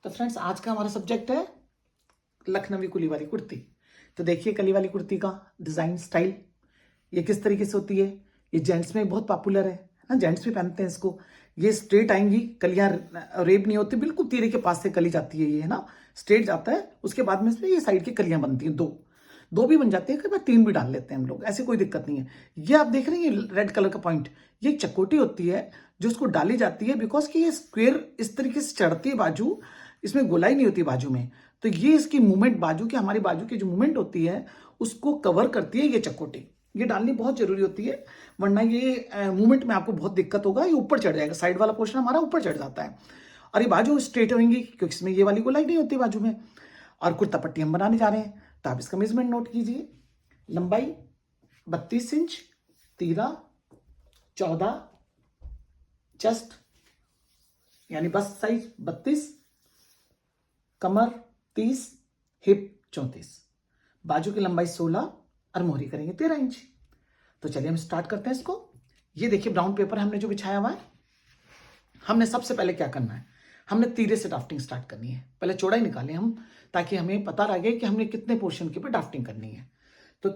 तो फ्रेंड्स आज का हमारा सब्जेक्ट है लखनवी कुली वाली कुर्ती। तो देखिए कली वाली कुर्ती का डिजाइन स्टाइल ये किस तरीके से होती है। ये जेंट्स में बहुत पॉपुलर है ना, जेंट्स भी पहनते हैं इसको। ये स्ट्रेट आएंगी कलियां, रेप नहीं होती, बिल्कुल तीरे के पास से कली जाती है, ये है ना, स्ट्रेट जाता है। उसके बाद में इसमें ये साइड की कलियां बनती हैं, दो दो भी बन जाती है, कई बार तीन भी डाल लेते हैं हम लोग, ऐसी कोई दिक्कत नहीं है। ये आप देख रहे हैं ये रेड कलर का पॉइंट, ये चकोटी होती है जो उसको डाली जाती है, बिकॉज कि ये स्क्वेयर इस तरीके से चढ़ती है बाजू, इसमें गोलाई नहीं होती बाजू में। तो ये इसकी मूवमेंट, बाजू की, हमारी बाजू की जो मूवमेंट होती है उसको कवर करती है ये चकोटी। ये डालनी बहुत जरूरी होती है, वरना ये मूवमेंट में आपको बहुत दिक्कत होगा, ये ऊपर चढ़ जाएगा, साइड वाला पोर्शन हमारा ऊपर चढ़ जाता है। और ये बाजू स्ट्रेट होंगी क्योंकि इसमें ये वाली गोलाई नहीं होती बाजू में। और कुर्ता पट्टी हम बनाने जा रहे हैं, तो आप इसका मेजरमेंट नोट कीजिए। लंबाई 32 इंच, तीरा 14, चेस्ट यानी बस्ट साइज 32, कमर 30, हिप 34, बाजू की लंबाई 16 और मोहरी करेंगे 13 इंच। तो चलिए हम स्टार्ट करते हैं इसको। ये देखिए ब्राउन पेपर हमने जो बिछाया हुआ है, हमने सबसे पहले क्या करना है, हमने तीरे से ड्राफ्टिंग स्टार्ट करनी है। पहले चौड़ाई निकालें हम, ताकि हमें पता लगे कि हमने कितने पोर्शन के ऊपर ड्राफ्टिंग करनी है। तो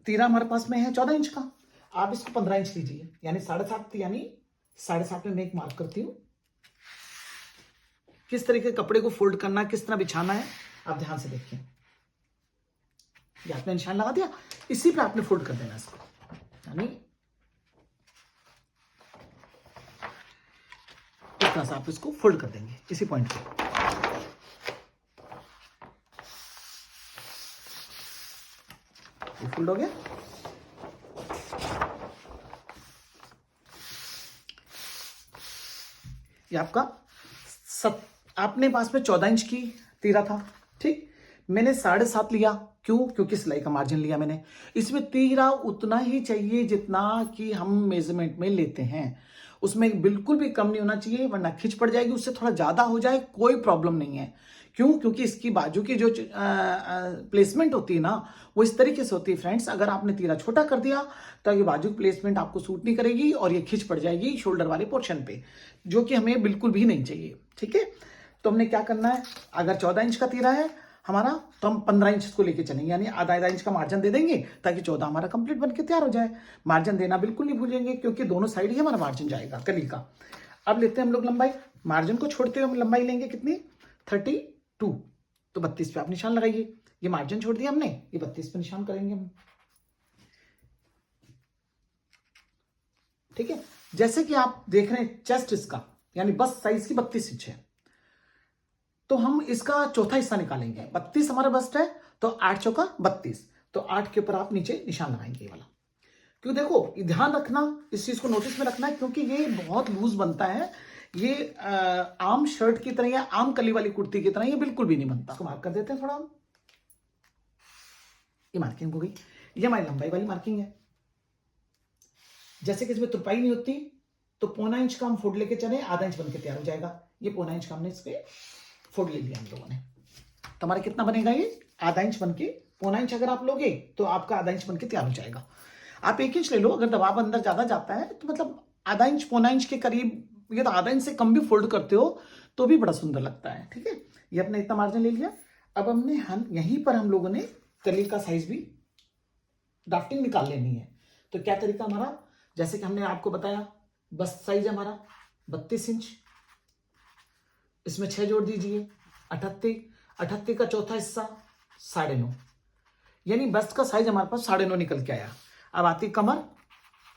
तीरा हमारे पास में है 14 इंच का, आप इसको 15 इंच लीजिए, यानी 7.5, यानी 7.5 में मैं एक मार्क करती हूँ। किस तरीके कपड़े को फोल्ड करना है, किस तरह बिछाना है, आप ध्यान से देखिए। ये आपने निशान लगा दिया, इसी पे आपने फोल्ड कर देना इसको, यानी इस तरह से आप इसको फोल्ड कर देंगे इसी पॉइंट पे। ये फोल्ड हो गया। ये आपका अपने पास में 14 इंच की तीरा था, ठीक, मैंने 7.5 लिया। क्यों? क्योंकि सिलाई का मार्जिन लिया मैंने। इसमें तीरा उतना ही चाहिए जितना कि हम मेजरमेंट में लेते हैं, उसमें बिल्कुल भी कम नहीं होना चाहिए, वरना खिंच पड़ जाएगी। उससे थोड़ा ज्यादा हो जाए कोई प्रॉब्लम नहीं है। क्यों? क्योंकि इसकी बाजू की जो प्लेसमेंट होती है ना, वो इस तरीके से होती है फ्रेंड्स। अगर आपने तीरा छोटा कर दिया तो ये बाजू की प्लेसमेंट आपको सूट नहीं करेगी और ये खिंच पड़ जाएगी शोल्डर वाले पोर्शन पे, जो कि हमें बिल्कुल भी नहीं चाहिए। ठीक है, तो हमने क्या करना है, अगर 14 इंच का तीरा है हमारा, तो हम 15 इंच को लेके चलेंगे, यानी आधा इंच का मार्जिन दे देंगे, ताकि 14 हमारा कंप्लीट बनके तैयार हो जाए। मार्जिन देना बिल्कुल नहीं भूलेंगे, क्योंकि दोनों साइड ही हमारा मार्जिन जाएगा कली का। अब लेते हैं हम लोग लंबाई, मार्जिन को छोड़ते हुए हम लंबाई लेंगे कितनी, 32। तो 32 पे आप निशान लगाइए। ये मार्जिन छोड़ दिया हमने, ये 32 पे निशान करेंगे हम। ठीक है, जैसे कि आप देख रहे हैं चेस्ट इसका, यानी बस साइज की 32 इंच है, तो हम इसका चौथा हिस्सा निकालेंगे। 32 हमारा बस्ट है, तो 8 चौका 32, तो 8 के ऊपर आप नीचे निशान लगाएंगे ये वाला। क्यों? देखो ध्यान रखना, इस चीज को नोटिस में रखना है, क्योंकि ये बहुत लूज बनता है। ये आम शर्ट की तरह या आम कली वाली कुर्ती की तरह ये बिल्कुल भी नहीं बनता। इसको मार्क कर देते हैं थोड़ा हम। ये मार्किंग हो गई, ये हमारी लंबाई वाली मार्किंग है। जैसे कि इसमें तुरपाई नहीं होती, तो 1.25 इंच का हम फोल्ड लेके चले, आधा इंच बनके तैयार हो जाएगा। ये 1.25 इंच का हमने इसके फोल्ड ले लिया हम लोगों ने, तो हमारा कितना बनेगा, ये आधा इंच बनके, 1.25 इंच अगर आप लोगे तो आपका आधा इंच बनके तैयार हो जाएगा। आप 1 इंच ले लो, अगर दबाव अंदर ज्यादा जाता है तो मतलब आधा इंच 1.25 इंच के करीब, ये तो आधा इंच से कम भी फोल्ड करते हो तो भी बड़ा सुंदर लगता है। ठीक है, ये अपने इतना मार्जिन ले लिया। अब हमने यहीं पर हम लोगों ने कली का साइज भी ड्राफ्टिंग निकाल लेनी है। तो क्या तरीका हमारा, जैसे कि हमने आपको बताया, बस्ट साइज हमारा 32 इंच, इसमें 6 जोड़ दीजिए, 38 का चौथा हिस्सा 9.5, यानी बस्ट का साइज हमारे पास 9.5 निकल के आया। अब आती कमर,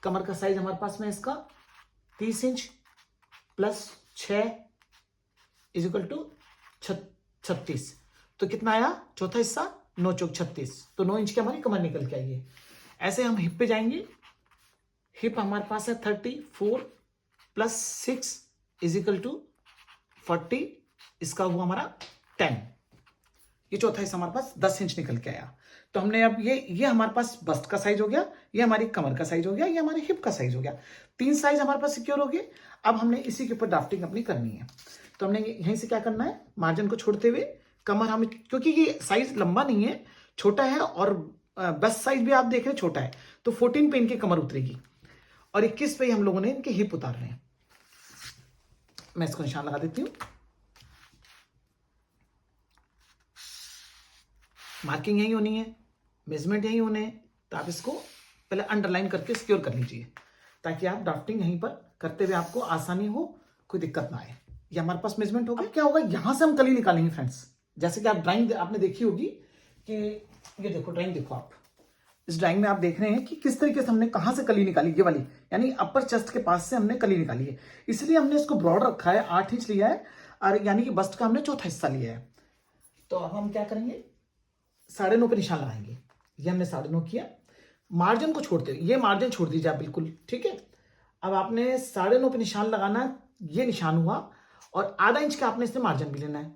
कमर का साइज हमारे पास में इसका 30 inch plus 6 is equal to 36, तो कितना आया चौथा हिस्सा, 9 चौक 36, तो 9 इंच की हमारी कमर निकल के आई है। ऐसे हम हिप पे जाएंगे, हिप हमारे पास है 34 प्लस 6 इज इक्वल टू 40, इसका हुआ हमारा 10, ये चौथा हिस्सा हमारे पास 10 इंच निकल के आया। तो हमने अब ये हमारे पास बस्ट का साइज हो गया, ये हमारी कमर का साइज हो गया, ये हमारे हिप का साइज हो गया, 3 साइज हमारे पास सिक्योर हो गए। अब हमने इसी के ऊपर ड्राफ्टिंग अपनी करनी है। तो हमने यहीं से क्या करना है, मार्जिन को छोड़ते हुए कमर हम, क्योंकि ये साइज लंबा नहीं है, छोटा है, और बस्ट साइज भी आप देख रहे हैं छोटा है, तो 14 पे इनकी कमर उतरेगी और 21 पे हम लोगों ने इनके हिप उतार रहे हैं। मैं इसको निशान लगा देती हूँ। मार्किंग यही होनी है, मेजरमेंट यही होने हैं, तो आप इसको पहले अंडरलाइन करके सिक्योर कर लीजिए ताकि आप ड्राफ्टिंग यहीं पर करते हुए आपको आसानी हो, कोई दिक्कत ना आए। ये हमारे पास मेजरमेंट होगा। क्या होगा, यहां से हम कली निकालेंगे फ्रेंड्स। जैसे कि आप ड्राइंग आपने देखी होगी कि ये देखो ड्राइंग देखो आप, इस ड्राइंग में आप देख रहे हैं कि किस तरीके से हमने कहां से कली निकाली, ये वाली यानी अपर चेस्ट के पास से हमने कली निकाली है। इसलिए हमने इसको ब्रॉड रखा है, 8 इंच लिया है और यानी कि बस्ट का हमने चौथा हिस्सा लिया है। तो अब हम क्या करेंगे, 9.5 पे निशान लगाएंगे। ये हमने 9.5 किया, मार्जिन को छोड़ते हुए, ये मार्जिन छोड़ दीजिए आप बिल्कुल, ठीक है। अब आपने 9.5 पे निशान लगाना है, ये निशान हुआ और आधा इंच का आपने इसमें मार्जिन भी लेना है,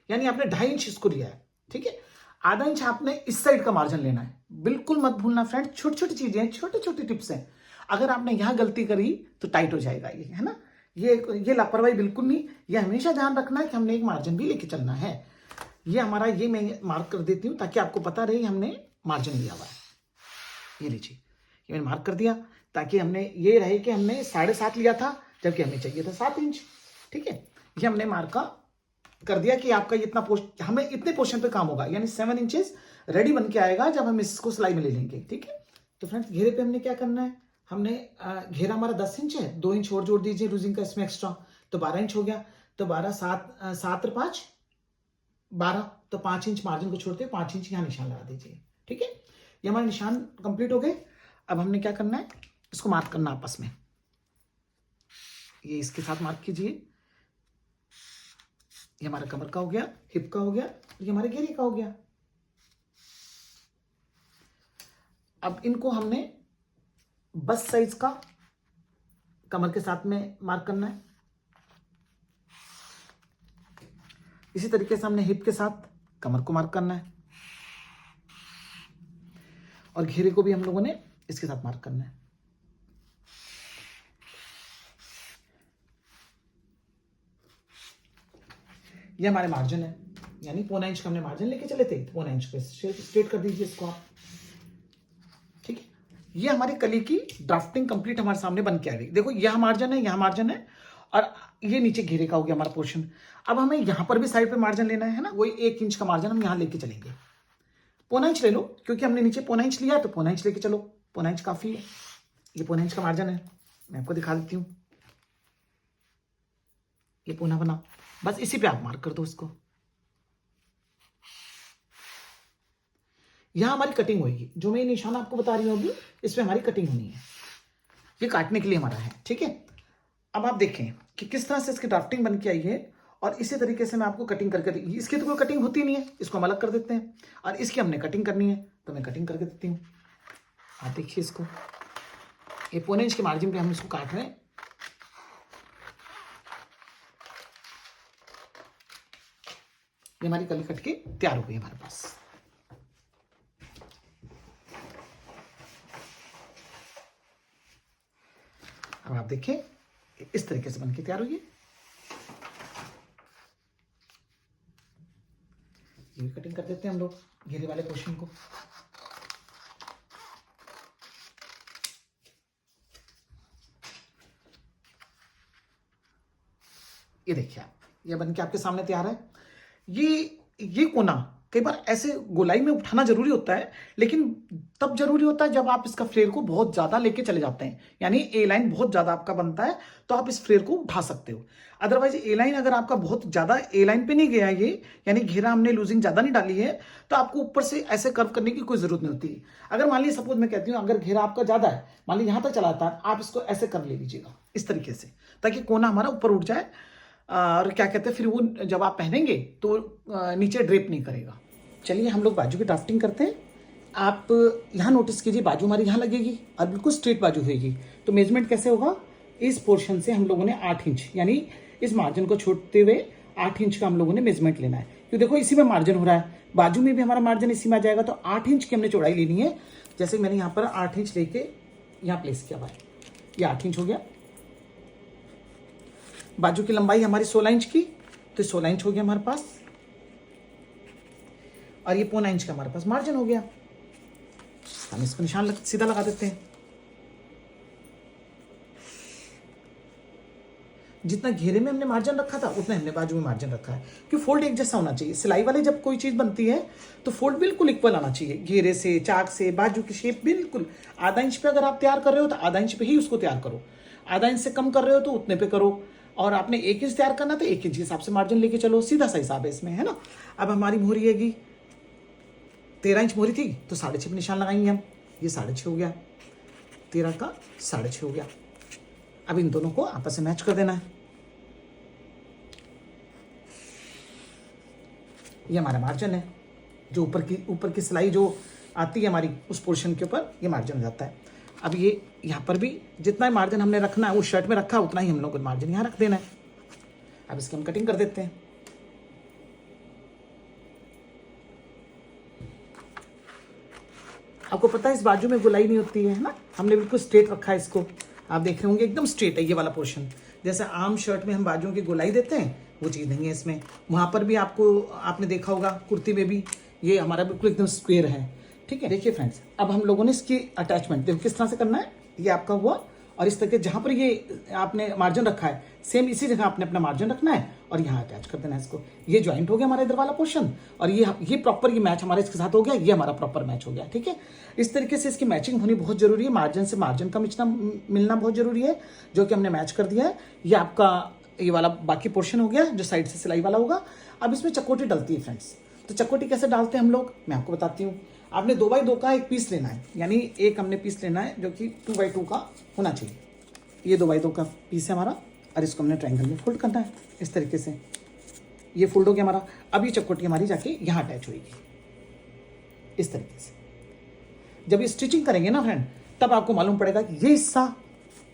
यानी आपने 2.5 इंच इसको लिया है, ठीक है। आधा इंच आपने इस साइड का मार्जिन लेना है, बिल्कुल मत भूलना फ्रेंड। छोटी छोटी चीजें हैं, छोटे छोटे टिप्स हैं। अगर आपने यहां गलती करी तो टाइट हो जाएगा ये, है ना। ये लापरवाही बिल्कुल नहीं, ये हमेशा ध्यान रखना है कि हमने एक मार्जिन भी लेके चलना है। ये हमारा, ये मैं मार्क कर देती हूं ताकि आपको पता रहे हमने मार्जिन लिया हुआ है। ये लीजिए, ये मैंने मार्क कर दिया ताकि हमने ये रहे कि हमने 7.5 लिया था जबकि हमें चाहिए था 7 इंच, ठीक है। ये हमने मार्का कर दिया कि आपका ये इतना हमें इतने पोर्शन पे काम होगा, यानी 7 इंचेस रेडी बन के आएगा जब हम इसको सिलाई में ले लेंगे, ठीक है। तो फ्रेंड्स घेरे पे हमने क्या करना है, हमने घेरा हमारा 10 इंच है, 2 इंच और जोड़ दीजिए लूजिंग का इसमें एक्स्ट्रा, तो 12 इंच हो गया। तो 12 7 और 5 12, तो 5 इंच मार्जिन को छोड़ते 5 इंच यहाँ निशान लगा दीजिए, ठीक है। ये हमारे निशान कंप्लीट हो गए। अब हमने क्या करना है, इसको मार्क करना आपस में, ये इसके साथ मार्क कीजिए। ये हमारा कमर का हो गया, हिप का हो गया, ये हमारे घेरे का हो गया। अब इनको हमने बस साइज का कमर के साथ में मार्क करना है। इसी तरीके से हमने हिप के साथ कमर को मार्क करना है और घेरे को भी हम लोगों ने इसके साथ मार्क करना है। ये हमारे मार्जिन है, यानी 1.25 इंच का हमने मार्जिन लेके चले थे, 1.25 इंच पे स्ट्रेट कर दीजिए इसको आप, ठीक है। ये हमारी कली की ड्राफ्टिंग कंप्लीट हमारे सामने बन के आ गई। देखो यह मार्जिन है, यहां मार्जिन है और ये नीचे घेरे का हो गया हमारा पोर्शन। अब हमें यहां पर भी साइड पे मार्जिन लेना है ना, वही 1 इंच का मार्जिन हम यहां लेके चलेंगे। 1.25 इंच ले लो, क्योंकि हमने नीचे 1.25 इंच लिया है तो 1.25 इंच लेके चलो, 1.25 इंच काफी है। ये 1.25 इंच का मार्जिन है, मैं आपको दिखा देती हूँ। ये पौना बना, बस इसी पे आप मार्क कर दो इसको। यहां हमारी कटिंग होगी, जो मैं निशान आपको बता रही होगी इसमें हमारी कटिंग होनी है, ये काटने के लिए हमारा है, ठीक है। अब आप देखें कि किस तरह से इसकी ड्राफ्टिंग बन के आई है और इसी तरीके से मैं आपको कटिंग करके दी। इसकी तो कोई कटिंग होती नहीं है, इसको हम अलग कर देते हैं, और इसकी हमने कटिंग करनी है तो मैं कटिंग करके देती हूँ। आप देखिए इसको, ये 1.25 इंच के मार्जिन पे हम इसको काट रहे हैं। ये हमारी कली कट के तैयार हो गई हमारे पास। अब आप देखिए इस तरीके से बनके तैयार हुई है। ये कटिंग कर देते हैं हम लोग घेरे वाले पोर्शन को। ये देखिए आप, ये बनके आपके सामने तैयार है। ये कोना कई बार ऐसे गोलाई में उठाना जरूरी होता है, लेकिन तब जरूरी होता है जब आप इसका फ्लेयर को बहुत ज्यादा लेके चले जाते हैं, यानी ए लाइन बहुत ज्यादा आपका बनता है तो आप इस फ्लेयर को उठा सकते हो। अदरवाइज ए लाइन अगर आपका बहुत ज्यादा ए लाइन पे नहीं गया ये, यानी घेरा हमने लूजिंग ज्यादा नहीं डाली है, तो आपको ऊपर से ऐसे कर्व करने की कोई जरूरत नहीं होती। अगर मान लीजिए सपोज मैं कहती हूँ अगर घेरा आपका ज्यादा है, मान लीजिए यहां तक चलाता है, आप इसको ऐसे कर ले लीजिएगा इस तरीके से, ताकि कोना हमारा ऊपर उठ जाए और क्या कहते हैं फिर वो जब आप पहनेंगे तो नीचे ड्रेप नहीं करेगा। चलिए हम लोग बाजू की ड्राफ्टिंग करते हैं। आप यहाँ नोटिस कीजिए, बाजू हमारी यहाँ लगेगी और बिल्कुल स्ट्रेट बाजू होगी। तो मेजरमेंट कैसे होगा, इस पोर्शन से हम लोगों ने 8 इंच, यानी इस मार्जिन को छोड़ते हुए 8 इंच का हम लोगों ने मेजरमेंट लेना है। तो देखो इसी में मार्जिन हो रहा है, बाजू में भी हमारा मार्जिन इसी में आ जाएगा, तो 8 इंच की हमने चौड़ाई लेनी है। जैसे मैंने यहाँ पर 8 इंच लेके यहाँ प्लेस किया हुआ है, ये 8 इंच हो गया। बाजू की लंबाई हमारी 16 इंच की, तो 16 इंच हो गया हमारे पास, और ये 1.25 इंच का हमारे पास मार्जिन हो गया। हम इसको निशान सीधा लगा देते हैं। जितना घेरे में हमने मार्जिन रखा था उतना हमने बाजू में मार्जिन रखा है, क्योंकि फोल्ड एक जैसा होना चाहिए। सिलाई वाले जब कोई चीज़ बनती है तो फोल्ड बिल्कुल इक्वल आना चाहिए, घेरे से, चाक से, बाजू की शेप बिल्कुल। आधा इंच पे अगर आप तैयार कर रहे हो तो आधा इंच पे ही उसको तैयार करो, आधा इंच से कम कर रहे हो तो उतने पे करो, और आपने 1 इंच तैयार करना तो 1 इंच के हिसाब से मार्जिन लेके चलो, सीधा सा हिसाब है इसमें, है ना। अब हमारी मोहरी हैगी 13 इंच मोहरी थी तो 6.5 पे निशान लगाएंगे हम, ये 6.5 हो गया, 13 का 6.5 हो गया। अब इन दोनों को आपस में मैच कर देना है। ये हमारा मार्जिन है, जो ऊपर की सिलाई जो आती है हमारी उस पोर्शन के ऊपर ये मार्जिन हो जाता है। अब ये यहाँ पर भी जितना मार्जिन हमने रखना है उस शर्ट में रखा उतना ही हम लोग को मार्जिन यहाँ रख देना है। अब इसकी हम कटिंग कर देते हैं। आपको पता है इस बाजू में गुलाई नहीं होती है ना, हमने बिल्कुल स्ट्रेट रखा है इसको। आप देख रहे होंगे एकदम स्ट्रेट है ये वाला पोर्शन, जैसे आम शर्ट में हम बाजुओं की गुलाई देते हैं वो चीज़ नहीं है इसमें। वहाँ पर भी आपने देखा होगा कुर्ती में भी ये हमारा बिल्कुल एकदम स्क्वेयर है, ठीक है। देखिए फ्रेंड्स, अब हम लोगों ने इसकी अटैचमेंट देखो किस तरह से करना है। ये आपका हुआ, और इस तरह के जहाँ पर ये आपने मार्जिन रखा है सेम इसी जगह आपने अपना मार्जिन रखना है और यहाँ अटैच कर देना है इसको। ये ज्वाइंट हो गया हमारा इधर वाला पोर्शन, और ये प्रॉपर ये मैच हमारे इसके साथ हो गया, ये हमारा प्रॉपर मैच हो गया, ठीक है। इस तरीके से इसकी मैचिंग होनी बहुत जरूरी है, मार्जिन से मार्जिन का मिलना बहुत जरूरी है, जो कि हमने मैच कर दिया है। ये आपका ये वाला बाकी पोर्शन हो गया जो साइड से सिलाई वाला होगा। अब इसमें चकोटी डलती है फ्रेंड्स, तो चकोटी कैसे डालते हैं हम लोग मैं आपको बताती हूँ। आपने 2x2 का एक पीस लेना है, यानी एक हमने पीस लेना है जो कि 2x2 का होना चाहिए। ये 2x2 का पीस है हमारा, और इसको हमने ट्रायंगल में फोल्ड करना है इस तरीके से। ये फोल्ड हो गया हमारा। अब ये चकोटी हमारी जाके यहाँ अटैच होगी इस तरीके से। जब ये स्टिचिंग करेंगे ना फ्रेंड, तब आपको मालूम पड़ेगा कि ये हिस्सा,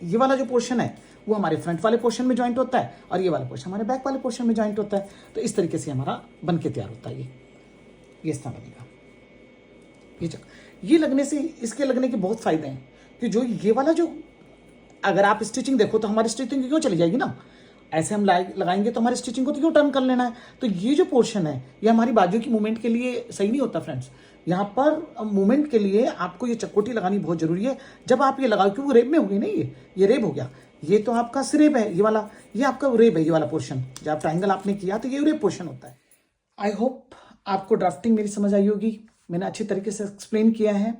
ये वाला जो पोर्शन है वो हमारे फ्रंट वाले पोर्शन में ज्वाइंट होता है, और ये वाला पोर्शन हमारे बैक वाले पोर्शन में ज्वाइंट होता है। तो इस तरीके से हमारा बन के तैयार होता है। ये इस तरह बनेगा। ये लगने से, इसके लगने के बहुत फायदे हैं कि जो ये वाला जो, अगर आप स्टिचिंग देखो तो हमारी स्टिचिंग क्यों चली जाएगी ना, ऐसे हम लगाएंगे तो हमारी स्टिचिंग को तो क्यों टर्न कर लेना है। तो ये जो पोर्शन है ये हमारी बाजू की मूवमेंट के लिए सही नहीं होता फ्रेंड्स। यहाँ पर मूवमेंट के लिए आपको ये चकोटी लगानी बहुत जरूरी है। जब आप ये लगाओ, क्योंकि वो रेब में हो गई ना, ये रेब हो गया। ये तो आपका सिरेब है ये वाला, ये आपका रेब है ये वाला पोर्शन। जब ट्रायंगल आपने किया तो ये रेब पोर्शन होता है। आई होप आपको ड्राफ्टिंग मेरी समझ आई होगी, मैंने अच्छी तरीके से एक्सप्लेन किया है।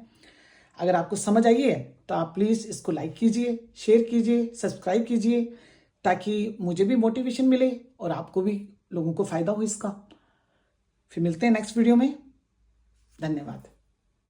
अगर आपको समझ आई है तो आप प्लीज़ इसको लाइक कीजिए, शेयर कीजिए, सब्सक्राइब कीजिए, ताकि मुझे भी मोटिवेशन मिले और आपको भी, लोगों को फ़ायदा हो इसका। फिर मिलते हैं नेक्स्ट वीडियो में। धन्यवाद।